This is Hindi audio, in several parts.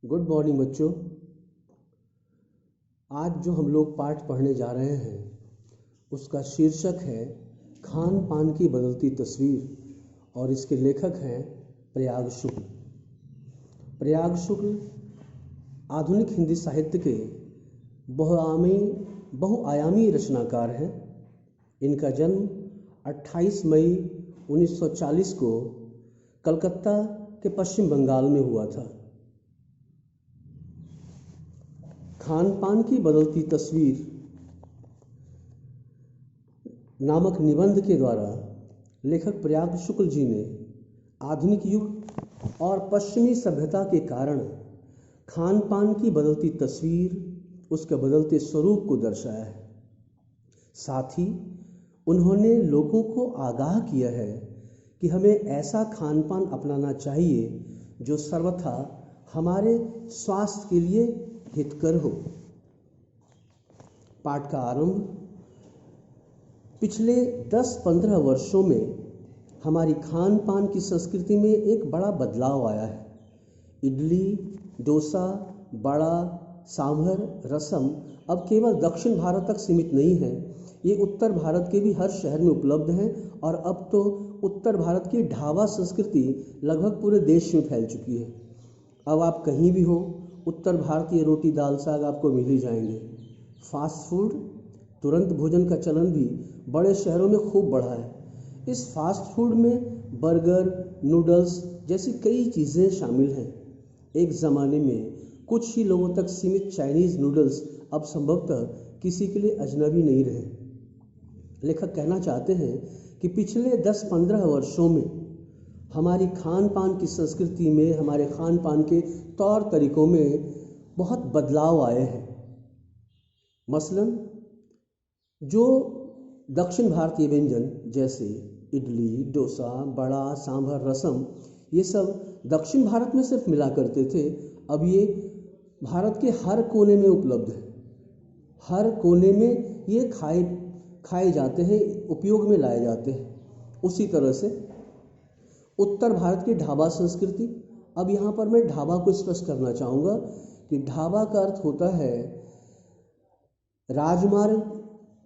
गुड मॉर्निंग बच्चों। आज जो हम लोग पाठ पढ़ने जा रहे हैं उसका शीर्षक है खान पान की बदलती तस्वीर और इसके लेखक हैं प्रयाग शुक्ल। प्रयाग शुक्ल आधुनिक हिंदी साहित्य के बहुआयामी रचनाकार हैं। इनका जन्म 28 मई 1940 को कलकत्ता के पश्चिम बंगाल में हुआ था। खान पान की बदलती तस्वीर नामक निबंध के द्वारा लेखक प्रयाग शुक्ल जी ने आधुनिक युग और पश्चिमी सभ्यता के कारण खान पान की बदलती तस्वीर, उसके बदलते स्वरूप को दर्शाया है। साथ ही उन्होंने लोगों को आगाह किया है कि हमें ऐसा खान पान अपनाना चाहिए जो सर्वथा हमारे स्वास्थ्य के लिए हितकर हो। पाठ का आरंभ पिछले 10-15 वर्षों में हमारी खान पान की संस्कृति में एक बड़ा बदलाव आया है। इडली, डोसा, बड़ा, सांभर, रसम अब केवल दक्षिण भारत तक सीमित नहीं है, ये उत्तर भारत के भी हर शहर में उपलब्ध हैं और अब तो उत्तर भारत की ढाबा संस्कृति लगभग पूरे देश में फैल चुकी है। अब आप कहीं भी हो, उत्तर भारतीय रोटी दाल साग आपको मिल ही जाएंगे। फास्ट फूड, तुरंत भोजन का चलन भी बड़े शहरों में खूब बढ़ा है। इस फास्ट फूड में बर्गर, नूडल्स जैसी कई चीज़ें शामिल हैं। एक ज़माने में कुछ ही लोगों तक सीमित चाइनीज़ नूडल्स अब संभवतः किसी के लिए अजनबी नहीं रहे। लेखक कहना चाहते हैं कि पिछले 10-15 वर्षों में हमारी खान पान की संस्कृति में, हमारे खान पान के तौर तरीकों में बहुत बदलाव आए हैं। मसलन जो दक्षिण भारतीय व्यंजन जैसे इडली, डोसा, बड़ा, सांभर, रसम, ये सब दक्षिण भारत में सिर्फ मिला करते थे, अब ये भारत के हर कोने में उपलब्ध है। हर कोने में ये खाए जाते हैं, उपयोग में लाए जाते हैं। उसी तरह से उत्तर भारत की ढाबा संस्कृति, अब यहाँ पर मैं ढाबा को स्पष्ट करना चाहूँगा कि ढाबा का अर्थ होता है राजमार्ग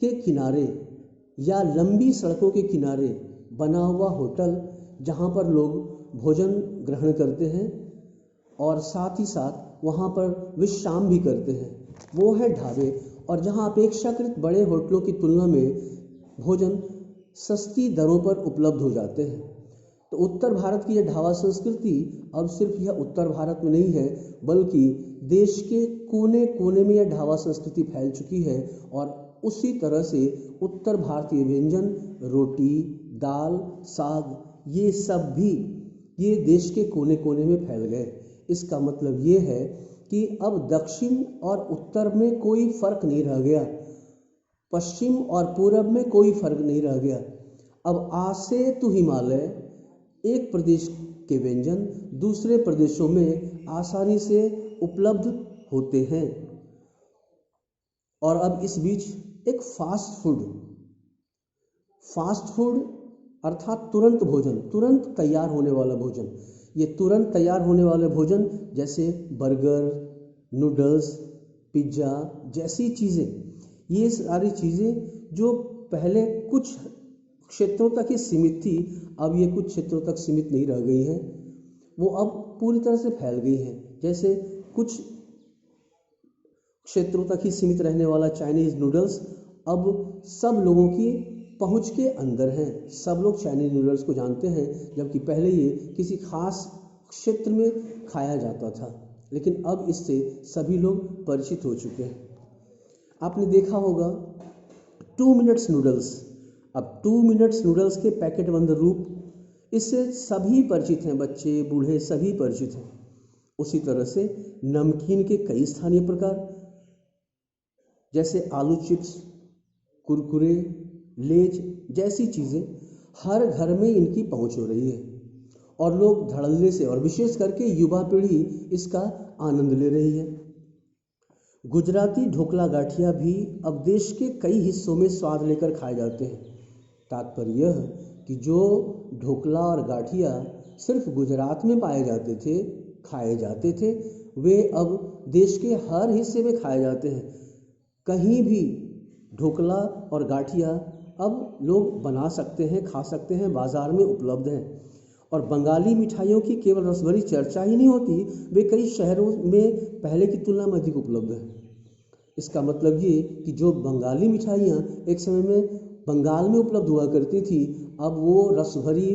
के किनारे या लंबी सड़कों के किनारे बना हुआ होटल, जहाँ पर लोग भोजन ग्रहण करते हैं और साथ ही साथ वहाँ पर विश्राम भी करते हैं, वो है ढाबे। और जहाँ अपेक्षाकृत बड़े होटलों की तुलना में भोजन सस्ती दरों पर उपलब्ध हो जाते हैं। तो उत्तर भारत की यह ढाबा संस्कृति अब सिर्फ यह उत्तर भारत में नहीं है, बल्कि देश के कोने कोने में यह ढाबा संस्कृति फैल चुकी है। और उसी तरह से उत्तर भारतीय व्यंजन, रोटी, दाल, साग, ये सब भी ये देश के कोने कोने में फैल गए। इसका मतलब ये है कि अब दक्षिण और उत्तर में कोई फर्क नहीं रह गया, पश्चिम और पूरब में कोई फर्क नहीं रह गया। अब आज से तो हिमालय, एक प्रदेश के व्यंजन दूसरे प्रदेशों में आसानी से उपलब्ध होते हैं। और अब इस बीच एक फास्ट फूड अर्थात तुरंत भोजन, तुरंत तैयार होने वाला भोजन, ये तुरंत तैयार होने वाले भोजन जैसे बर्गर, नूडल्स, पिज्ज़ा जैसी चीज़ें, ये सारी चीज़ें जो पहले कुछ क्षेत्रों तक ही सीमित थी, अब ये कुछ क्षेत्रों तक सीमित नहीं रह गई हैं, वो अब पूरी तरह से फैल गई हैं। जैसे कुछ क्षेत्रों तक ही सीमित रहने वाला चाइनीज़ नूडल्स अब सब लोगों की पहुंच के अंदर हैं। सब लोग चाइनीज़ नूडल्स को जानते हैं, जबकि पहले ये किसी खास क्षेत्र में खाया जाता था, लेकिन अब इससे सभी लोग परिचित हो चुके हैं। आपने देखा होगा 2 मिनट्स नूडल्स, अब 2 मिनट्स नूडल्स के पैकेट बंद रूप, इससे सभी परिचित हैं, बच्चे बूढ़े सभी परिचित हैं। उसी तरह से नमकीन के कई स्थानीय प्रकार जैसे आलू चिप्स, कुरकुरे, लेज जैसी चीज़ें हर घर में इनकी पहुंच हो रही है और लोग धड़ल्ले से, और विशेष करके युवा पीढ़ी इसका आनंद ले रही है। गुजराती ढोकला गाठिया भी अब देश के कई हिस्सों में स्वाद लेकर खाए जाते हैं। तात्पर्य यह कि जो ढोकला और गाठिया सिर्फ गुजरात में पाए जाते थे, खाए जाते थे वे अब देश के हर हिस्से में खाए जाते हैं। कहीं भी ढोकला और गाठिया अब लोग बना सकते हैं, खा सकते हैं, बाज़ार में उपलब्ध हैं। और बंगाली मिठाइयों की केवल रसभरी चर्चा ही नहीं होती, वे कई शहरों में पहले की तुलना में अधिक उपलब्ध है। इसका मतलब ये कि जो बंगाली मिठाइयाँ एक समय में बंगाल में उपलब्ध हुआ करती थी, अब वो रसभरी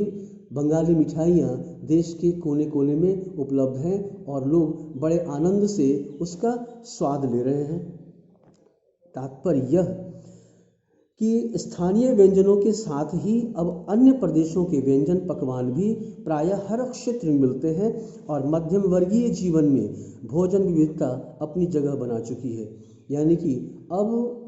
बंगाली मिठाइयाँ देश के कोने कोने में उपलब्ध हैं और लोग बड़े आनंद से उसका स्वाद ले रहे हैं। तात्पर्य यह कि स्थानीय व्यंजनों के साथ ही अब अन्य प्रदेशों के व्यंजन पकवान भी प्रायः हर क्षेत्र में मिलते हैं और मध्यम वर्गीय जीवन में भोजन विविधता अपनी जगह बना चुकी है। यानी कि अब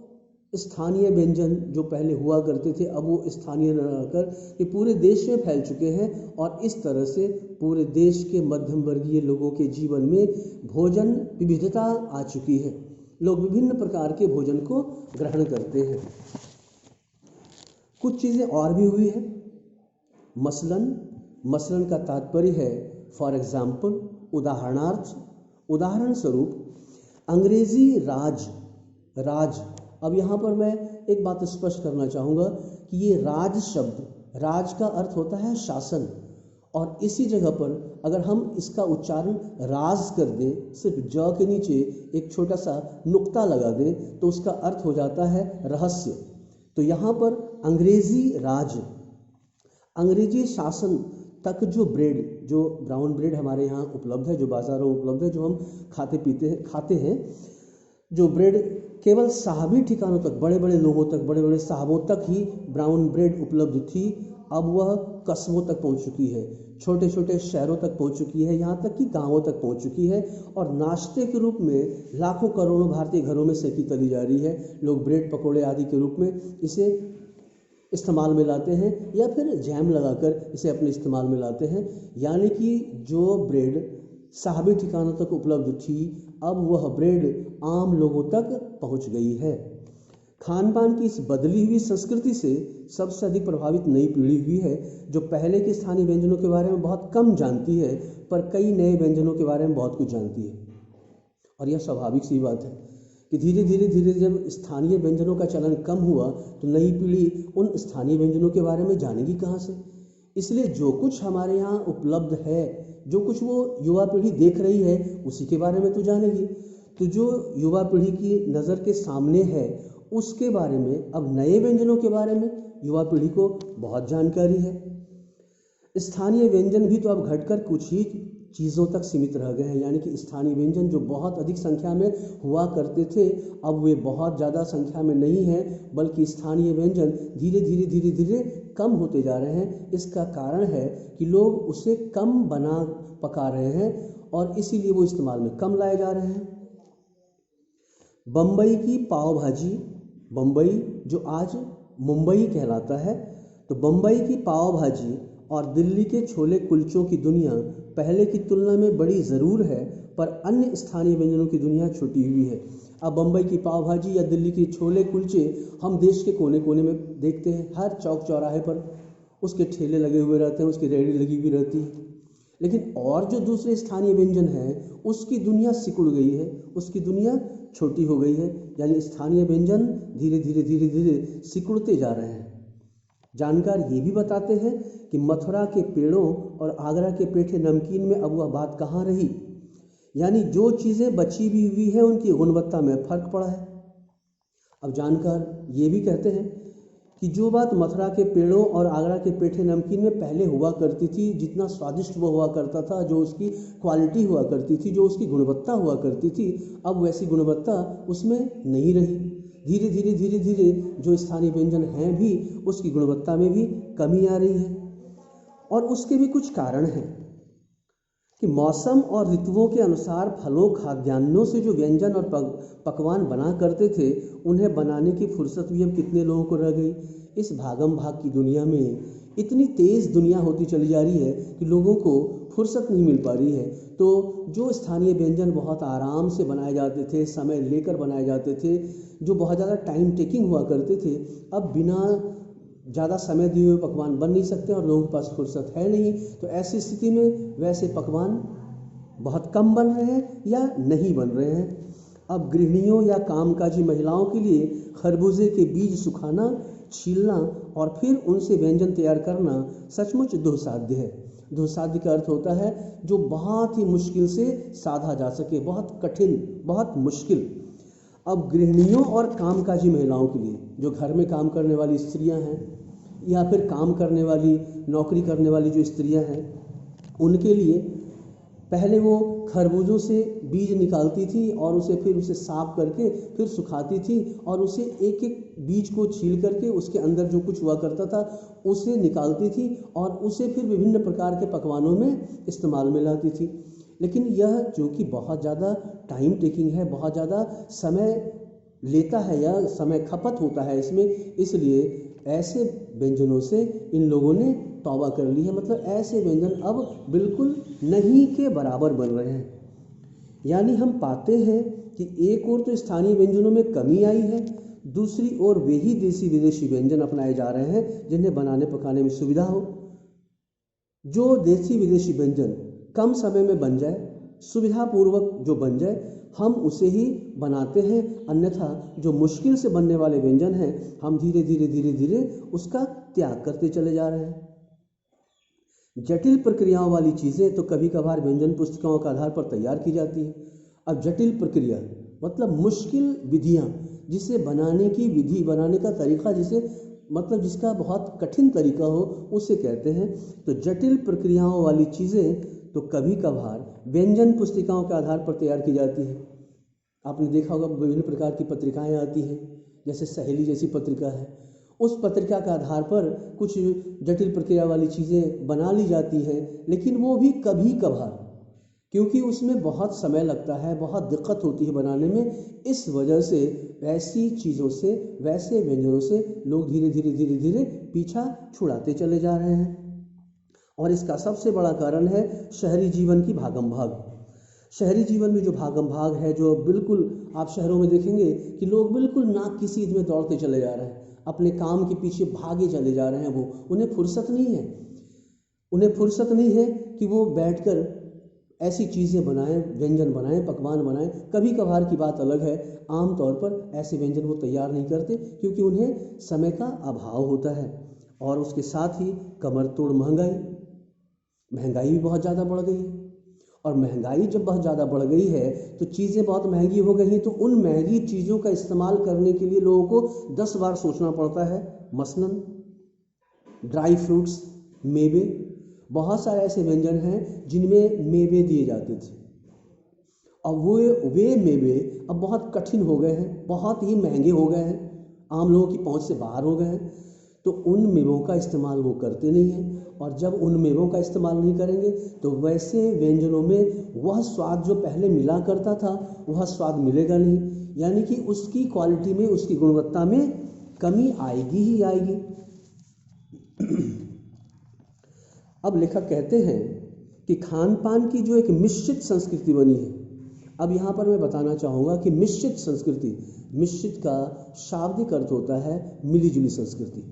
स्थानीय व्यंजन जो पहले हुआ करते थे, अब वो स्थानीय न रहकर ये पूरे देश में फैल चुके हैं और इस तरह से पूरे देश के मध्यम वर्गीय लोगों के जीवन में भोजन विविधता आ चुकी है। लोग विभिन्न प्रकार के भोजन को ग्रहण करते हैं। कुछ चीज़ें और भी हुई है। मसलन का तात्पर्य है फॉर एग्जाम्पल, उदाहरण स्वरूप अंग्रेजी राज। अब यहाँ पर मैं एक बात स्पष्ट करना चाहूँगा कि ये राज शब्द, राज का अर्थ होता है शासन, और इसी जगह पर अगर हम इसका उच्चारण राज कर दें, सिर्फ ज के नीचे एक छोटा सा नुक्ता लगा दें, तो उसका अर्थ हो जाता है रहस्य। तो यहाँ पर अंग्रेजी शासन तक जो ब्रेड, जो ब्राउन ब्रेड हमारे यहाँ उपलब्ध है, जो बाज़ारों में उपलब्ध है, जो हम खाते हैं, जो ब्रेड केवल साहबी ठिकानों तक, बड़े बड़े लोगों तक, बड़े बड़े साहबों तक ही ब्राउन ब्रेड उपलब्ध थी, अब वह कस्बों तक पहुंच चुकी है, छोटे छोटे शहरों तक पहुंच चुकी है, यहाँ तक कि गांवों तक पहुंच चुकी है और नाश्ते के रूप में लाखों करोड़ों भारतीय घरों में सेकी तली जा रही है। लोग ब्रेड पकोड़े आदि के रूप में इसे इस्तेमाल में लाते हैं या फिर जैम लगाकर इसे अपने इस्तेमाल में लाते हैं। यानी कि जो ब्रेड साहबी ठिकानों तक उपलब्ध थी, अब वह ब्रेड आम लोगों तक पहुंच गई है। खान पान की इस बदली हुई संस्कृति से सबसे अधिक प्रभावित नई पीढ़ी हुई है, जो पहले के स्थानीय व्यंजनों के बारे में बहुत कम जानती है, पर कई नए व्यंजनों के बारे में बहुत कुछ जानती है। और यह स्वाभाविक सी बात है कि धीरे धीरे जब स्थानीय व्यंजनों का चलन कम हुआ, तो नई पीढ़ी उन स्थानीय व्यंजनों के बारे में जानेगी कहाँ से। इसलिए जो कुछ हमारे यहाँ उपलब्ध है, जो कुछ वो युवा पीढ़ी देख रही है, उसी के बारे में तो जानेगी। तो जो युवा पीढ़ी की नज़र के सामने है, उसके बारे में, अब नए व्यंजनों के बारे में युवा पीढ़ी को बहुत जानकारी है। स्थानीय व्यंजन भी तो अब घटकर कुछ ही चीज़ों तक सीमित रह गए हैं। यानी कि स्थानीय व्यंजन जो बहुत अधिक संख्या में हुआ करते थे, अब वे बहुत ज़्यादा संख्या में नहीं हैं, बल्कि स्थानीय व्यंजन धीरे धीरे कम होते जा रहे हैं। इसका कारण है कि लोग उसे कम पका रहे हैं और इसीलिए वो इस्तेमाल में कम लाए जा रहे हैं। बम्बई की पाव भाजी, बम्बई जो आज मुंबई कहलाता है, तो बम्बई की पाव भाजी और दिल्ली के छोले कुलचों की दुनिया पहले की तुलना में बड़ी ज़रूर है, पर अन्य स्थानीय व्यंजनों की दुनिया छुटी हुई है। अब बम्बई की पाव भाजी या दिल्ली के छोले कुलचे हम देश के कोने कोने में देखते हैं। हर चौक चौराहे पर उसके ठेले लगे हुए रहते हैं, उसकी रेहड़ी लगी हुई रहती है। लेकिन और जो दूसरे स्थानीय व्यंजन हैं, उसकी दुनिया सिकुड़ गई है, उसकी दुनिया छोटी हो गई है। यानी स्थानीय व्यंजन धीरे धीरे सिकुड़ते जा रहे हैं। जानकार ये भी बताते हैं कि मथुरा के पेड़ों और आगरा के पेठे नमकीन में अब वह बात कहाँ रही। यानी जो चीज़ें बची भी हुई हैं, उनकी गुणवत्ता में फ़र्क पड़ा है। अब जानकार ये भी कहते हैं कि जो बात मथुरा के पेड़ों और आगरा के पेठे नमकीन में पहले हुआ करती थी, जितना स्वादिष्ट वो हुआ करता था, जो उसकी क्वालिटी हुआ करती थी, जो उसकी गुणवत्ता हुआ करती थी, अब वैसी गुणवत्ता उसमें नहीं रही। धीरे धीरे जो स्थानीय व्यंजन हैं भी, उसकी गुणवत्ता में भी कमी आ रही है। और उसके भी कुछ कारण हैं कि मौसम और ऋतुओं के अनुसार फलों, खाद्यान्नों से जो व्यंजन और पकवान बना करते थे, उन्हें बनाने की फुर्सत भी अब कितने लोगों को रह गई। इस भागम भाग की दुनिया में इतनी तेज़ दुनिया होती चली जा रही है कि लोगों को फुर्सत नहीं मिल पा रही है। तो जो स्थानीय व्यंजन बहुत आराम से बनाए जाते थे, समय लेकर बनाए जाते थे, जो बहुत ज़्यादा टाइम टेकिंग हुआ करते थे, अब बिना ज़्यादा समय दिए हुए पकवान बन नहीं सकते और लोगों के पास फुर्सत है नहीं। तो ऐसी स्थिति में वैसे पकवान बहुत कम बन रहे हैं या नहीं बन रहे हैं। अब गृहिणियों या कामकाजी महिलाओं के लिए खरबूजे के बीज सुखाना, छीलना और फिर उनसे व्यंजन तैयार करना सचमुच दुस्साध्य है। दुस्साध्य का अर्थ होता है जो बहुत ही मुश्किल से साधा जा सके, बहुत कठिन, बहुत मुश्किल। अब गृहिणियों और कामकाजी महिलाओं के लिए, जो घर में काम करने वाली स्त्रियां हैं या फिर काम करने वाली, नौकरी करने वाली जो स्त्रियां हैं, उनके लिए पहले वो खरबूजों से बीज निकालती थी और उसे साफ करके फिर सुखाती थी और उसे एक एक बीज को छील करके उसके अंदर जो कुछ हुआ करता था उसे निकालती थी और उसे फिर विभिन्न प्रकार के पकवानों में इस्तेमाल में लाती थी। लेकिन यह जो कि बहुत ज़्यादा टाइम टेकिंग है, बहुत ज़्यादा समय लेता है या समय खपत होता है इसमें, इसलिए ऐसे व्यंजनों से इन लोगों ने तौबा कर ली है। मतलब ऐसे व्यंजन अब बिल्कुल नहीं के बराबर बन रहे हैं। यानी हम पाते हैं कि एक ओर तो स्थानीय व्यंजनों में कमी आई है, दूसरी ओर वे ही देसी विदेशी व्यंजन अपनाए जा रहे हैं जिन्हें बनाने पकाने में सुविधा हो। जो देसी विदेशी व्यंजन कम समय में बन जाए, सुविधापूर्वक जो बन जाए, हम उसे ही बनाते हैं। अन्यथा जो मुश्किल से बनने वाले व्यंजन हैं, हम धीरे धीरे उसका त्याग करते चले जा रहे हैं। जटिल प्रक्रियाओं वाली चीज़ें तो कभी कभार व्यंजन पुस्तिकाओं के आधार पर तैयार की जाती हैं। अब जटिल प्रक्रिया मतलब मुश्किल विधियाँ, जिसे बनाने की विधि, बनाने का तरीका, जिसका बहुत कठिन तरीका हो, उसे कहते हैं। तो जटिल प्रक्रियाओं वाली चीज़ें तो कभी कभार व्यंजन पुस्तिकाओं के आधार पर तैयार की जाती है। आपने देखा होगा विभिन्न प्रकार की पत्रिकाएं आती हैं, जैसे सहेली जैसी पत्रिका है, उस पत्रिका के आधार पर कुछ जटिल प्रक्रिया वाली चीज़ें बना ली जाती हैं। लेकिन वो भी कभी कभार, क्योंकि उसमें बहुत समय लगता है, बहुत दिक्कत होती है बनाने में। इस वजह से ऐसी चीज़ों से, वैसे व्यंजनों से लोग धीरे धीरे पीछा छुड़ाते चले जा रहे हैं। और इसका सबसे बड़ा कारण है शहरी जीवन की भागम भाग। शहरी जीवन में जो भागम भाग है, जो बिल्कुल आप शहरों में देखेंगे कि लोग बिल्कुल नाक की सीध में दौड़ते चले जा रहे हैं, अपने काम के पीछे भागे चले जा रहे हैं। उन्हें फुर्सत नहीं है कि वो बैठकर ऐसी चीज़ें बनाएं, व्यंजन बनाएं, पकवान बनाएं। कभी कभार की बात अलग है, आम तौर पर ऐसे व्यंजन वो तैयार नहीं करते, क्योंकि उन्हें समय का अभाव होता है। और उसके साथ ही कमर तोड़ महंगाई भी बहुत ज़्यादा बढ़ गई है। और महंगाई जब बहुत ज़्यादा बढ़ गई है तो चीज़ें बहुत महंगी हो गई हैं, तो उन महंगी चीज़ों का इस्तेमाल करने के लिए लोगों को 10 बार सोचना पड़ता है। मसलन ड्राई फ्रूट्स, मेवे, बहुत सारे ऐसे व्यंजन हैं जिनमें मेवे दिए जाते थे, और वे मेवे अब बहुत कठिन हो गए हैं, बहुत ही महंगे हो गए हैं, आम लोगों की पहुंच से बाहर हो गए हैं। तो उन मेवों का इस्तेमाल वो करते नहीं हैं, और जब उन मेवों का इस्तेमाल नहीं करेंगे तो वैसे व्यंजनों में वह स्वाद जो पहले मिला करता था, वह स्वाद मिलेगा नहीं। यानी कि उसकी क्वालिटी में, उसकी गुणवत्ता में कमी आएगी ही आएगी। अब लेखक कहते हैं कि खान पान की जो एक मिश्रित संस्कृति बनी है। अब यहाँ पर मैं बताना चाहूँगा कि मिश्रित संस्कृति, मिश्रित का शाब्दिक अर्थ होता है मिली जुली संस्कृति।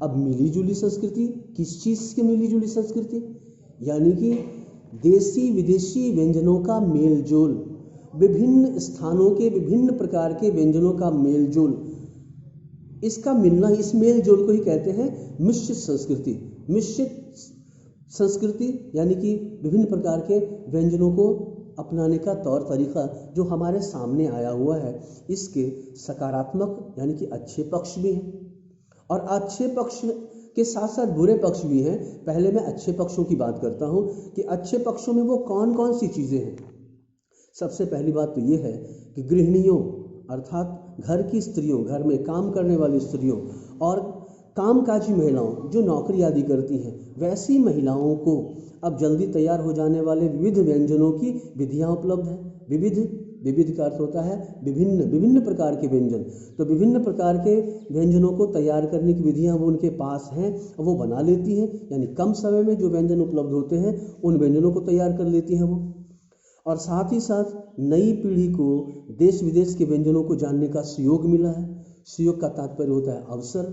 अब मिली जुली संस्कृति किस चीज़ की मिली जुली संस्कृति? यानी कि देसी विदेशी व्यंजनों का मेल जोल, विभिन्न स्थानों के विभिन्न प्रकार के व्यंजनों का मेल जोल, इसका मिलना, इस मेल जोल को ही कहते हैं मिश्रित संस्कृति। मिश्रित संस्कृति यानी कि विभिन्न प्रकार के व्यंजनों को अपनाने का तौर तरीका जो हमारे सामने आया हुआ है, इसके सकारात्मक यानी कि अच्छे पक्ष भी हैं और अच्छे पक्ष के साथ साथ बुरे पक्ष भी हैं। पहले मैं अच्छे पक्षों की बात करता हूं कि अच्छे पक्षों में वो कौन कौन सी चीज़ें हैं। सबसे पहली बात तो ये है कि गृहिणियों अर्थात घर की स्त्रियों, घर में काम करने वाली स्त्रियों और कामकाजी महिलाओं जो नौकरी आदि करती हैं, वैसी महिलाओं को अब जल्दी तैयार हो जाने वाले विविध व्यंजनों की विधियाँ उपलब्ध हैं। विविध का अर्थ होता है विभिन्न प्रकार के व्यंजन। तो विभिन्न प्रकार के व्यंजनों को तैयार करने की विधियां वो उनके पास हैं, वो बना लेती हैं। यानी कम समय में जो व्यंजन उपलब्ध होते हैं उन व्यंजनों को तैयार कर लेती हैं वो। और साथ ही साथ नई पीढ़ी को देश विदेश के व्यंजनों को जानने का सुयोग मिला है। सुयोग का तात्पर्य होता है अवसर।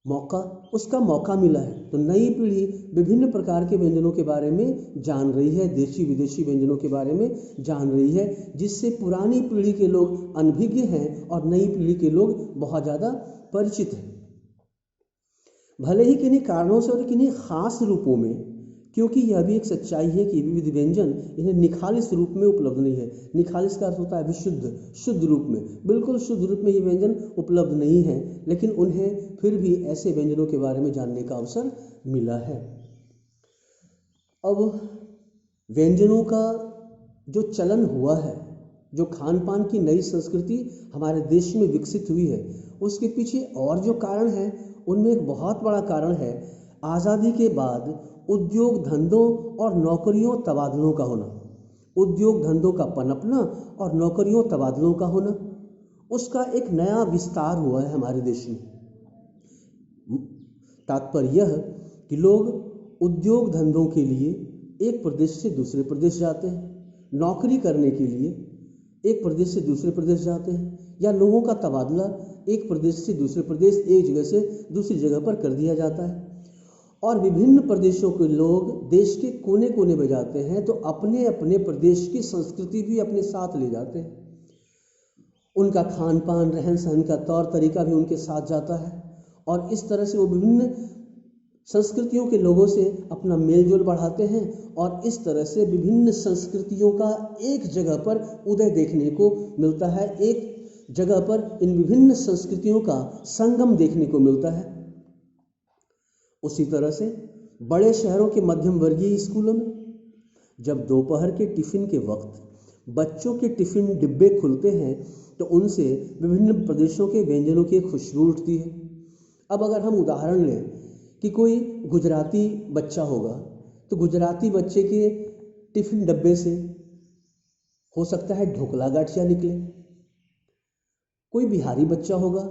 उसका मौका मिला है। तो नई पीढ़ी विभिन्न प्रकार के व्यंजनों के बारे में जान रही है, देशी विदेशी व्यंजनों के बारे में जान रही है, जिससे पुरानी पीढ़ी के लोग अनभिज्ञ हैं और नई पीढ़ी के लोग बहुत ज़्यादा परिचित हैं। भले ही किन्हीं कारणों से और किन्हीं खास रूपों में, क्योंकि यह भी एक सच्चाई है कि विविध व्यंजन इन्हें निखालिस रूप में उपलब्ध नहीं है। निखालिस का अर्थ होता है विशुद्ध, शुद्ध रूप में, बिल्कुल शुद्ध रूप में ये व्यंजन उपलब्ध नहीं है, लेकिन उन्हें फिर भी ऐसे व्यंजनों के बारे में जानने का अवसर मिला है। अब व्यंजनों का जो चलन हुआ है, जो खान पान की नई संस्कृति हमारे देश में विकसित हुई है, उसके पीछे और जो कारण है उनमें एक बहुत बड़ा कारण है आज़ादी के बाद उद्योग धंधों और नौकरियों तबादलों का होना। उद्योग धंधों का पनपना और नौकरियों तबादलों का होना, उसका एक नया विस्तार हुआ है हमारे देश में। तात्पर्य यह कि लोग उद्योग धंधों के लिए एक प्रदेश से दूसरे प्रदेश जाते हैं, नौकरी करने के लिए एक प्रदेश से दूसरे प्रदेश जाते हैं, या लोगों का तबादला एक प्रदेश से दूसरे प्रदेश, एक जगह से दूसरी जगह पर कर दिया जाता है। और विभिन्न प्रदेशों के लोग देश के कोने कोने में जाते हैं तो अपने अपने प्रदेश की संस्कृति भी अपने साथ ले जाते हैं। उनका खान पान, रहन सहन का तौर तरीका भी उनके साथ जाता है, और इस तरह से वो विभिन्न संस्कृतियों के लोगों से अपना मेलजोल बढ़ाते हैं, और इस तरह से विभिन्न संस्कृतियों का एक जगह पर उदय देखने को मिलता है, एक जगह पर इन विभिन्न संस्कृतियों का संगम देखने को मिलता है। उसी तरह से बड़े शहरों के मध्यम वर्गीय स्कूलों में जब दोपहर के टिफिन के वक्त बच्चों के टिफिन डिब्बे खुलते हैं तो उनसे विभिन्न प्रदेशों के व्यंजनों की खुशबू उठती है। अब अगर हम उदाहरण लें कि कोई गुजराती बच्चा होगा तो गुजराती बच्चे के टिफिन डब्बे से हो सकता है ढोकला गाठिया निकले। कोई बिहारी बच्चा होगा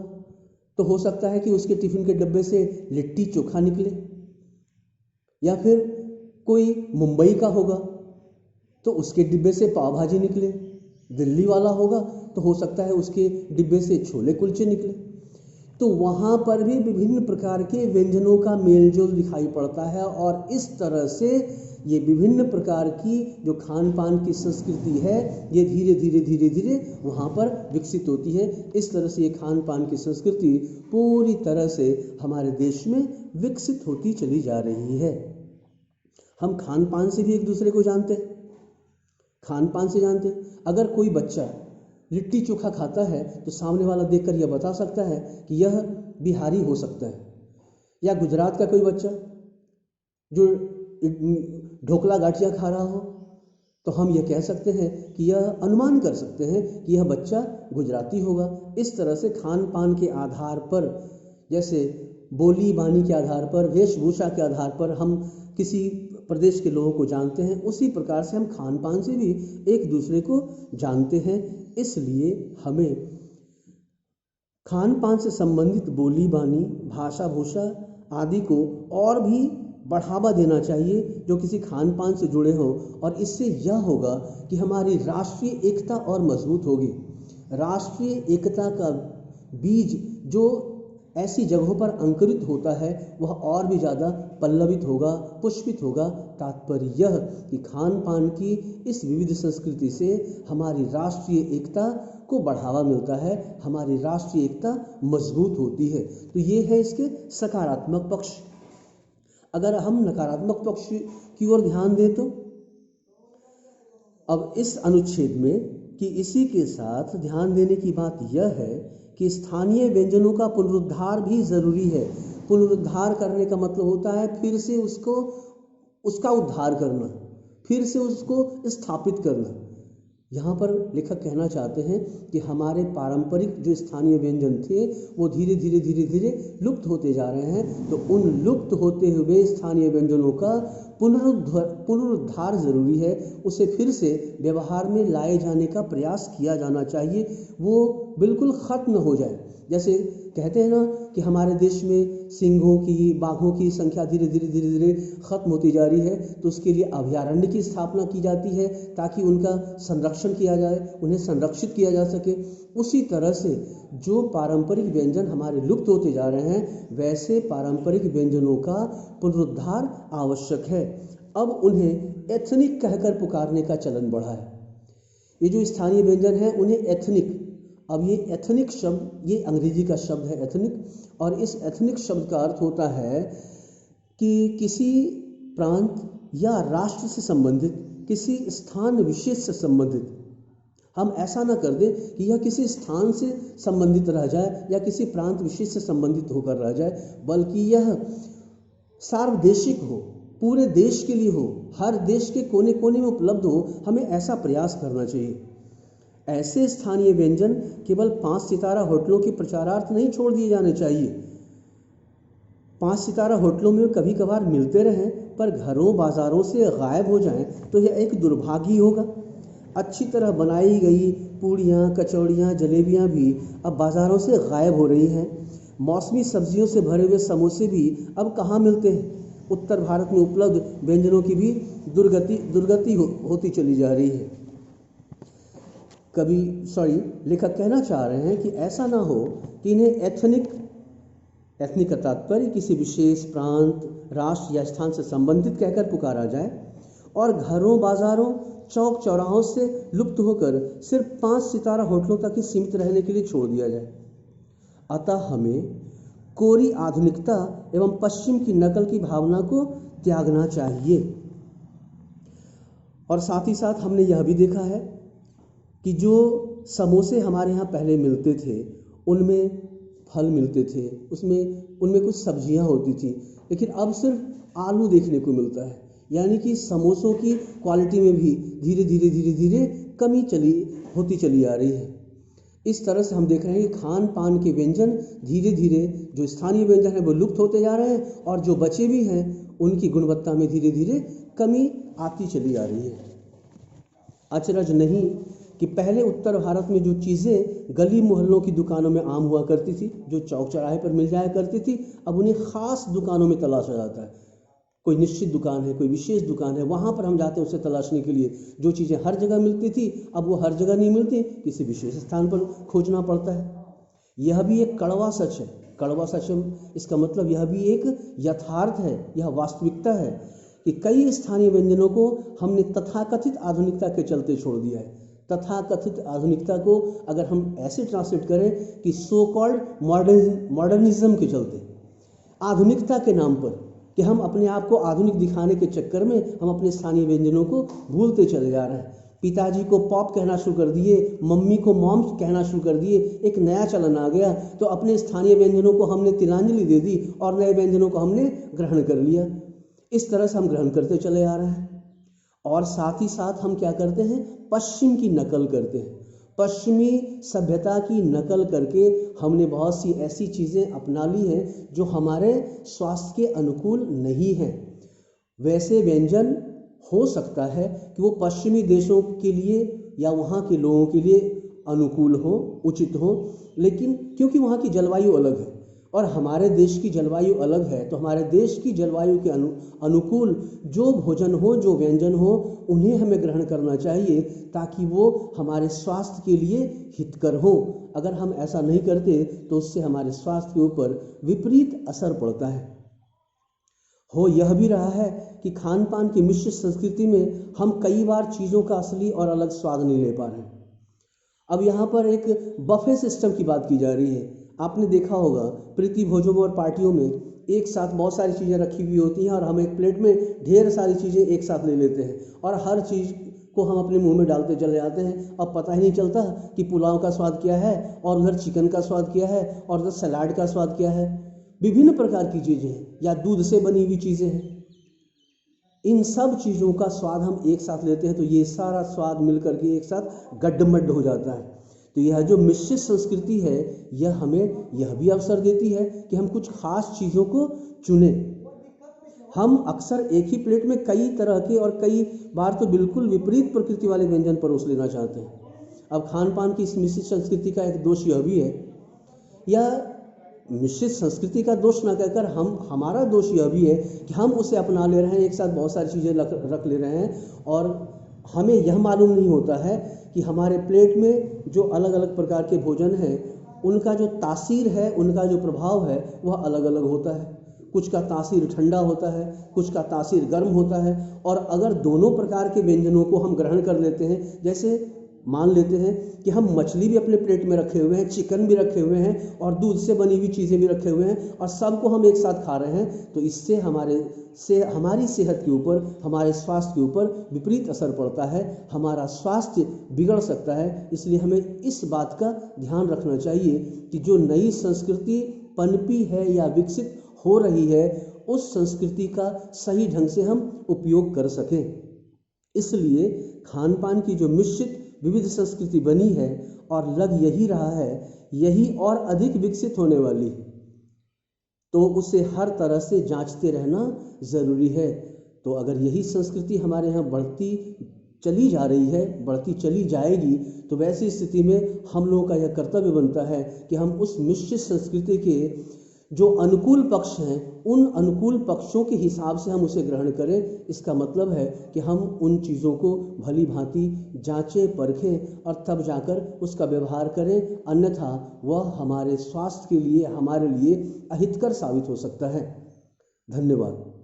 तो हो सकता है कि उसके टिफिन के डब्बे से लिट्टी चोखा निकले, या फिर कोई मुंबई का होगा तो उसके डिब्बे से पाव भाजी निकले, दिल्ली वाला होगा तो हो सकता है उसके डिब्बे से छोले कुलचे निकले। तो वहाँ पर भी विभिन्न प्रकार के व्यंजनों का मेलजोल दिखाई पड़ता है, और इस तरह से ये विभिन्न प्रकार की जो खान पान की संस्कृति है ये धीरे धीरे धीरे धीरे वहाँ पर विकसित होती है। इस तरह से ये खान पान की संस्कृति पूरी तरह से हमारे देश में विकसित होती चली जा रही है। हम खान पान से भी एक दूसरे को जानते हैं, खान पान से जानते हैं। अगर कोई बच्चा लिट्टी चोखा खाता है तो सामने वाला देखकर यह बता सकता है कि यह बिहारी हो सकता है, या गुजरात का कोई बच्चा जो ढोकला गाठिया खा रहा हो तो हम यह कह सकते हैं कि यह अनुमान कर सकते हैं कि यह बच्चा गुजराती होगा। इस तरह से खान पान के आधार पर, जैसे बोली बानी के आधार पर, वेशभूषा के आधार पर हम किसी प्रदेश के लोगों को जानते हैं, उसी प्रकार से हम खान पान से भी एक दूसरे को जानते हैं। इसलिए हमें खान पान से संबंधित बोली बानी, भाषा भूषा आदि को और भी बढ़ावा देना चाहिए जो किसी खान पान से जुड़े हों, और इससे यह होगा कि हमारी राष्ट्रीय एकता और मजबूत होगी। राष्ट्रीय एकता का बीज जो ऐसी जगहों पर अंकुरित होता है वह और भी ज़्यादा पल्लवित होगा, पुष्पित होगा। तात्पर्य यह कि खान पान की इस विविध संस्कृति से हमारी राष्ट्रीय एकता को बढ़ावा मिलता है, हमारी राष्ट्रीय एकता मजबूत होती है। तो ये है इसके सकारात्मक पक्ष। अगर हम नकारात्मक पक्ष की ओर ध्यान दें तो अब इस अनुच्छेद में कि इसी के साथ ध्यान देने की बात यह है कि स्थानीय व्यंजनों का पुनरुद्धार भी ज़रूरी है। पुनरुद्धार करने का मतलब होता है फिर से उसका उद्धार करना, फिर से उसको स्थापित करना। यहाँ पर लेखक कहना चाहते हैं कि हमारे पारंपरिक जो स्थानीय व्यंजन थे वो धीरे धीरे धीरे धीरे लुप्त होते जा रहे हैं। तो उन लुप्त होते हुए स्थानीय व्यंजनों का पुनरुद्धार ज़रूरी है, उसे फिर से व्यवहार में लाए जाने का प्रयास किया जाना चाहिए, वो बिल्कुल ख़त्म हो जाए। जैसे कहते हैं ना कि हमारे देश में सिंहों की, बाघों की संख्या धीरे धीरे खत्म होती जा रही है, तो उसके लिए अभयारण्य की स्थापना की जाती है ताकि उनका संरक्षण किया जाए, उन्हें संरक्षित किया जा सके। उसी तरह से जो पारंपरिक व्यंजन हमारे लुप्त होते जा रहे हैं, वैसे पारंपरिक व्यंजनों का पुनरुद्धार आवश्यक है। अब उन्हें एथनिक कहकर पुकारने का चलन बढ़ा है। ये जो स्थानीय व्यंजन है उन्हें एथनिक, अब ये एथनिक शब्द, ये अंग्रेजी का शब्द है एथनिक, और इस एथनिक शब्द का अर्थ होता है कि किसी प्रांत या राष्ट्र से संबंधित, किसी स्थान विशेष से संबंधित। हम ऐसा ना कर दें कि यह किसी स्थान से संबंधित रह जाए या किसी प्रांत विशेष से संबंधित होकर रह जाए, बल्कि यह सार्वदेशिक हो, पूरे देश के लिए हो, हर देश के कोने कोने में उपलब्ध हो। हमें ऐसा प्रयास करना चाहिए। ऐसे स्थानीय व्यंजन केवल 5 सितारा होटलों के प्रचारार्थ नहीं छोड़ दिए जाने चाहिए। 5 सितारा होटलों में कभी कभार मिलते रहें, पर घरों बाजारों से गायब हो जाएं तो यह एक दुर्भाग्य होगा। अच्छी तरह बनाई गई पूड़ियाँ, कचौड़ियाँ, जलेबियाँ भी अब बाज़ारों से गायब हो रही हैं। मौसमी सब्जियों से भरे हुए समोसे भी अब कहाँ मिलते हैं। उत्तर भारत में उपलब्ध व्यंजनों की भी दुर्गति होती चली जा रही है। लेखक कहना चाह रहे हैं कि ऐसा ना हो कि इन्हें एथनिक का तात्पर्य किसी विशेष प्रांत, राष्ट्र या स्थान से संबंधित कहकर पुकारा जाए और घरों, बाज़ारों, चौक चौराहों से लुप्त होकर सिर्फ 5 सितारा होटलों तक ही सीमित रहने के लिए छोड़ दिया जाए। अतः हमें कोरी आधुनिकता एवं पश्चिम की नकल की भावना को त्यागना चाहिए। और साथ ही साथ हमने यह भी देखा है कि जो समोसे हमारे यहाँ पहले मिलते थे, उनमें फल मिलते थे, उनमें कुछ सब्जियाँ होती थी, लेकिन अब सिर्फ आलू देखने को मिलता है। यानी कि समोसों की क्वालिटी में भी धीरे धीरे कमी होती चली आ रही है। इस तरह से हम देख रहे हैं कि खान पान के व्यंजन धीरे धीरे, जो स्थानीय व्यंजन है वो लुप्त होते जा रहे हैं, और जो बचे भी हैं उनकी गुणवत्ता में धीरे धीरे कमी आती चली आ रही है। अचरज नहीं कि पहले उत्तर भारत में जो चीज़ें गली मोहल्लों की दुकानों में आम हुआ करती थी, जो चौक चौराहे पर मिल जाया करती थी, अब उन्हें ख़ास दुकानों में तलाशा जाता है। कोई निश्चित दुकान है, कोई विशेष दुकान है, वहाँ पर हम जाते हैं उसे तलाशने के लिए। जो चीज़ें हर जगह मिलती थी अब वो हर जगह नहीं मिलती, किसी विशेष स्थान पर खोजना पड़ता है। यह भी एक कड़वा सच है। कड़वा सच इसका मतलब यह भी एक यथार्थ है, यह वास्तविकता है कि कई स्थानीय व्यंजनों को हमने तथाकथित आधुनिकता के चलते छोड़ दिया है। तथाकथित आधुनिकता को अगर हम ऐसे ट्रांसलेट करें कि सो कॉल्ड मॉडर्निज्म के चलते, आधुनिकता के नाम पर, कि हम अपने आप को आधुनिक दिखाने के चक्कर में हम अपने स्थानीय व्यंजनों को भूलते चले जा रहे हैं। पिताजी को पॉप कहना शुरू कर दिए, मम्मी को मॉम कहना शुरू कर दिए, एक नया चलन आ गया, तो अपने स्थानीय व्यंजनों को हमने तिलांजलि दे दी और नए व्यंजनों को हमने ग्रहण कर लिया। इस तरह से हम ग्रहण करते चले आ रहे हैं। और साथ ही साथ हम क्या करते हैं, पश्चिम की नकल करते हैं। पश्चिमी सभ्यता की नकल करके हमने बहुत सी ऐसी चीज़ें अपना ली हैं जो हमारे स्वास्थ्य के अनुकूल नहीं हैं। वैसे व्यंजन हो सकता है कि वो पश्चिमी देशों के लिए या वहाँ के लोगों के लिए अनुकूल हो, उचित हो, लेकिन क्योंकि वहाँ की जलवायु अलग है और हमारे देश की जलवायु अलग है, तो हमारे देश की जलवायु के अनुकूल जो भोजन हो, जो व्यंजन हो, उन्हें हमें ग्रहण करना चाहिए ताकि वो हमारे स्वास्थ्य के लिए हितकर हो। अगर हम ऐसा नहीं करते तो उससे हमारे स्वास्थ्य के ऊपर विपरीत असर पड़ता है। हो यह भी रहा है कि खान पान की मिश्रित संस्कृति में हम कई बार चीज़ों का असली और अलग स्वाद नहीं ले पा रहे हैं। अब यहाँ पर एक बफे सिस्टम की बात की जा रही है। आपने देखा होगा प्रीति भोजों और पार्टियों में एक साथ बहुत सारी चीज़ें रखी हुई होती हैं और हम एक प्लेट में ढेर सारी चीज़ें एक साथ ले लेते हैं और हर चीज़ को हम अपने मुंह में डालते चले जाते हैं। अब पता ही नहीं चलता कि पुलाव का स्वाद क्या है और उधर चिकन का स्वाद क्या है और उधर सलाद का स्वाद क्या है। विभिन्न प्रकार की चीज़ें हैं या दूध से बनी हुई चीज़ें हैं। इन सब चीज़ों का स्वाद हम एक साथ लेते हैं तो ये सारा स्वाद मिलकर के एक साथ गड्ढमड्ढ हो जाता है। तो यह जो मिश्रित संस्कृति है यह हमें यह भी अवसर देती है कि हम कुछ खास चीज़ों को चुनें। हम अक्सर एक ही प्लेट में कई तरह के और कई बार तो बिल्कुल विपरीत प्रकृति वाले व्यंजन परोस लेना चाहते हैं। अब खान पान की इस मिश्रित संस्कृति का एक दोष यह भी है, यह मिश्रित संस्कृति का दोष ना कहकर हमारा दोष यह भी है कि हम उसे अपना ले रहे हैं, एक साथ बहुत सारी चीज़ें रख ले रहे हैं और हमें यह मालूम नहीं होता है कि हमारे प्लेट में जो अलग अलग प्रकार के भोजन हैं उनका जो तासीर है, उनका जो प्रभाव है वह अलग अलग होता है। कुछ का तासीर ठंडा होता है, कुछ का तासीर गर्म होता है। और अगर दोनों प्रकार के व्यंजनों को हम ग्रहण कर लेते हैं, जैसे मान लेते हैं कि हम मछली भी अपने प्लेट में रखे हुए हैं, चिकन भी रखे हुए हैं और दूध से बनी हुई चीज़ें भी रखे हुए हैं और सबको हम एक साथ खा रहे हैं, तो इससे हमारी सेहत के ऊपर, हमारे स्वास्थ्य के ऊपर विपरीत असर पड़ता है, हमारा स्वास्थ्य बिगड़ सकता है। इसलिए हमें इस बात का ध्यान रखना चाहिए कि जो नई संस्कृति पनपी है या विकसित हो रही है, उस संस्कृति का सही ढंग से हम उपयोग कर सकें। इसलिए खान पान की जो मिश्रित विविध संस्कृति बनी है और लग यही रहा है, यही और अधिक विकसित होने वाली है, तो उसे हर तरह से जांचते रहना ज़रूरी है। तो अगर यही संस्कृति हमारे यहाँ बढ़ती चली जा रही है, बढ़ती चली जाएगी, तो वैसी स्थिति में हम लोगों का यह कर्तव्य बनता है कि हम उस मिश्रित संस्कृति के जो अनुकूल पक्ष हैं, उन अनुकूल पक्षों के हिसाब से हम उसे ग्रहण करें। इसका मतलब है कि हम उन चीज़ों को भली भांति जांचें परखें और तब जाकर उसका व्यवहार करें, अन्यथा वह हमारे स्वास्थ्य के लिए, हमारे लिए अहितकर साबित हो सकता है। धन्यवाद।